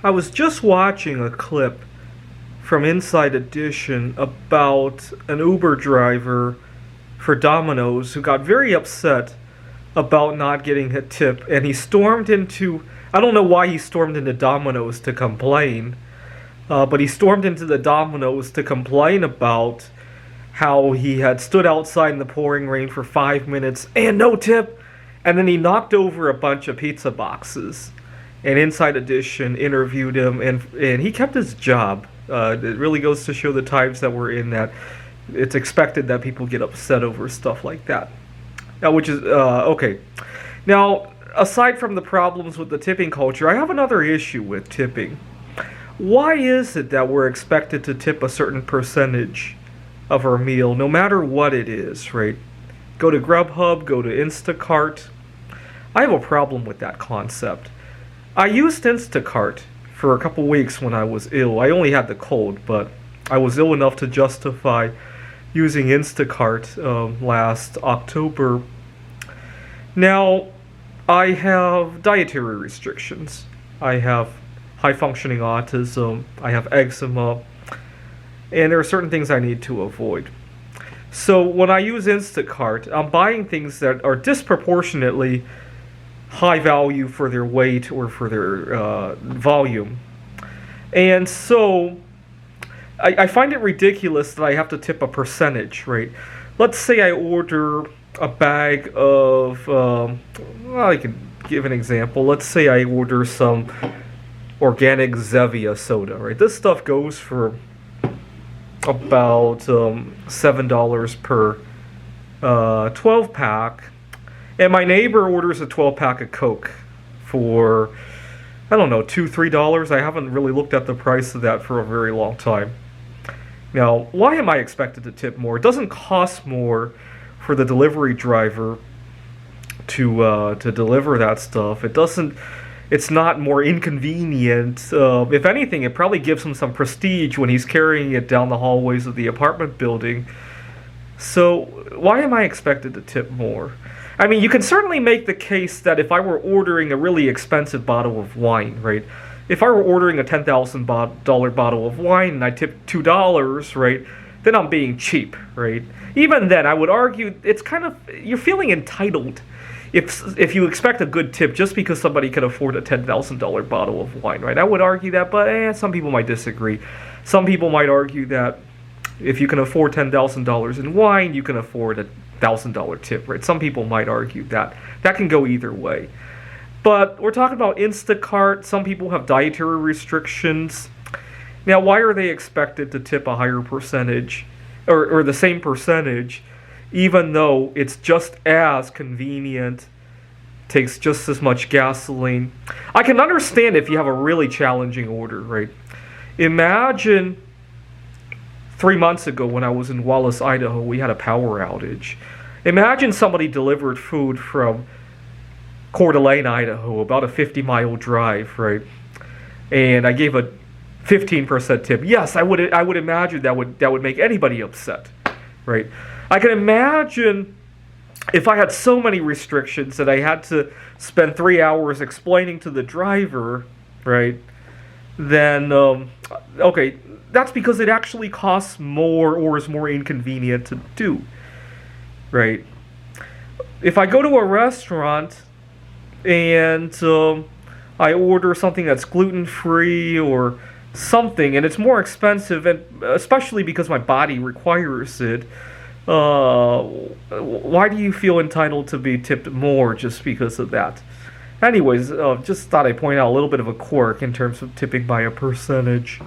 I was just watching a clip from Inside Edition about an Uber driver for Domino's who got very upset about not getting a tip, and he stormed into, I don't know why he stormed into Domino's to complain, but he stormed into the Domino's to complain about how he had stood outside in the pouring rain for 5 minutes and no tip, and then he knocked over a bunch of pizza boxes. And Inside Edition interviewed him, and he kept his job. It really goes to show the times that we're in, that it's expected that people get upset over stuff like that. Which is, okay. Now, aside from the problems with the tipping culture, I have another issue with tipping. Why is it that we're expected to tip a certain percentage of our meal, no matter what it is, right? Go to Grubhub, go to Instacart. I have a problem with that concept. I used Instacart for a couple weeks when I was ill. I only had the cold, but I was ill enough to justify using Instacart last October. Now, I have dietary restrictions. I have high-functioning autism. I have eczema. And there are certain things I need to avoid. So when I use Instacart, I'm buying things that are disproportionately high value for their weight or for their volume. And so I find it ridiculous that I have to tip a percentage, right? Let's say I order a bag of, well, I can give an example. Let's say I order some organic Zevia soda, right? This stuff goes for about $7 per 12-pack. And my neighbor orders a 12-pack of Coke for, I don't know, $2, $3. I haven't really looked at the price of that for a very long time. Now, why am I expected to tip more? It doesn't cost more for the delivery driver to deliver that stuff. It's not more inconvenient. If anything, it probably gives him some prestige when he's carrying it down the hallways of the apartment building. So, why am I expected to tip more? I mean, you can certainly make the case that if I were ordering a really expensive bottle of wine, right? If I were ordering a $10,000 bottle of wine and I tipped $2, right, then I'm being cheap, right? Even then, I would argue it's kind of, you're feeling entitled if you expect a good tip just because somebody can afford a $10,000 bottle of wine, right? I would argue that, but some people might disagree. Some people might argue that if you can afford $10,000 in wine, you can afford a $1,000 tip, right? Some people might argue that. That can go either way. But we're talking about Instacart. Some people have dietary restrictions. Now, why are they expected to tip a higher percentage, or the same percentage, even though it's just as convenient, takes just as much gasoline? I can understand if you have a really challenging order, right? Imagine 3 months ago when I was in Wallace, Idaho, we had a power outage. Imagine somebody delivered food from Coeur d'Alene, Idaho, about a 50-mile drive, right? And I gave a 15% tip. Yes, I would imagine that would make anybody upset, right? I can imagine if I had so many restrictions that I had to spend 3 hours explaining to the driver, right? Then, okay, that's because it actually costs more or is more inconvenient to do, right? If I go to a restaurant and I order something that's gluten-free or something, and it's more expensive, and especially because my body requires it, why do you feel entitled to be tipped more just because of that? Anyways, just thought I'd point out a little bit of a quirk in terms of tipping by a percentage.